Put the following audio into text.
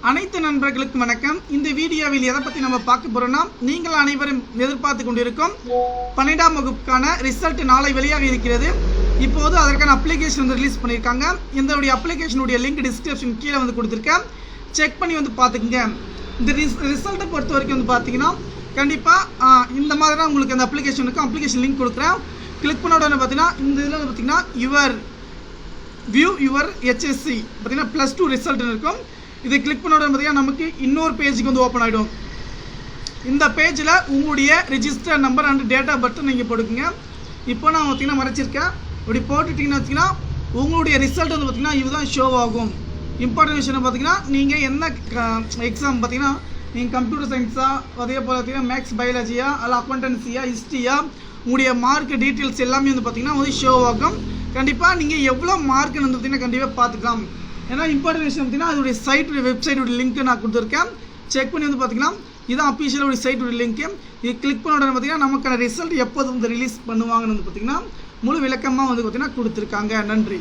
அனைத்து நண்பர்களுக்கும் வணக்கம். இந்த வீடியோவில் எதை பற்றி நம்ம பார்க்க போகிறோம்னா, நீங்கள் அனைவரும் எதிர்பார்த்து கொண்டிருக்கும் 12ஆம் வகுப்புக்கான ரிசல்ட் நாளை வெளியாக இருக்கிறது. இப்போது அதற்கான அப்ளிகேஷன் வந்து ரிலீஸ் பண்ணியிருக்காங்க. இந்த அப்ளிகேஷனுடைய லிங்க் டிஸ்கிரிப்ஷன் கீழே வந்து கொடுத்துருக்கேன். செக் பண்ணி வந்து பார்த்துக்குங்க. இந்த ரிசல்ட்டை பொறுத்த வரைக்கும் வந்து பார்த்தீங்கன்னா கண்டிப்பாக இந்த மாதிரி தான் உங்களுக்கு அந்த அப்ளிகேஷன் லிங்க் கொடுக்குறேன். கிளிக் பண்ண உடனே பார்த்தீங்கன்னா இந்த இதில் வந்து பார்த்தீங்கன்னா யுவர் HSC பார்த்தீங்கன்னா +2 ரிசல்ட்னு இருக்கும். இதை கிளிக் பண்ண உடனே பார்த்தீங்கன்னா நமக்கு இன்னொரு பேஜுக்கு வந்து ஓப்பன் ஆகிடும். இந்த பேஜில் உங்களுடைய register number and date of birth நீங்கள் போட்டுக்குங்க. இப்போ நான் பார்த்தீங்கன்னா மறைச்சிருக்கேன். இப்படி போட்டுட்டிங்கன்னா வச்சிங்கன்னா உங்களுடைய ரிசல்ட் வந்து பார்த்தீங்கன்னா இதுதான் ஷோ ஆகும். இம்பார்ட்டன்ட் விஷயம் பார்த்தீங்கன்னா நீங்கள் என்ன எக்ஸாம் பார்த்தீங்கன்னா நீங்கள் கம்ப்யூட்டர் சயின்ஸா, அதே போல் பார்த்தீங்கன்னா மேக்ஸ் பயாலஜியா, அல்ல அக்கௌண்டன்சியா, ஹிஸ்ட்ரியா, உங்களுடைய மார்க் டீட்டெயில்ஸ் எல்லாமே வந்து பார்த்தீங்கன்னா வந்து ஷோ ஆகும். கண்டிப்பாக நீங்கள் எவ்வளோ மார்க்குன்னு வந்து பார்த்தீங்கன்னா கண்டிப்பாக பார்த்துக்கலாம். ஏன்னா இம்பார்ட்டன்ட் விஷயம் பார்த்தீங்கன்னா அதோடைய வெப்சைட்டுடைய லிங்க்கு நான் கொடுத்துருக்கேன். செக் பண்ணி வந்து பார்த்தீங்கன்னா இதுதான் அஃபிஷியலோடைய சைட்டுடைய லிங்க்கு. இது கிளிக் பண்ண உடனே பார்த்தீங்கன்னா நமக்கான ரிசல்ட் எப்போது வந்து ரிலீஸ் பண்ணுவாங்கன்னு வந்து பார்த்தீங்கன்னா முழு விளக்கமாக வந்து பார்த்தீங்கன்னா கொடுத்துருக்காங்க. நன்றி.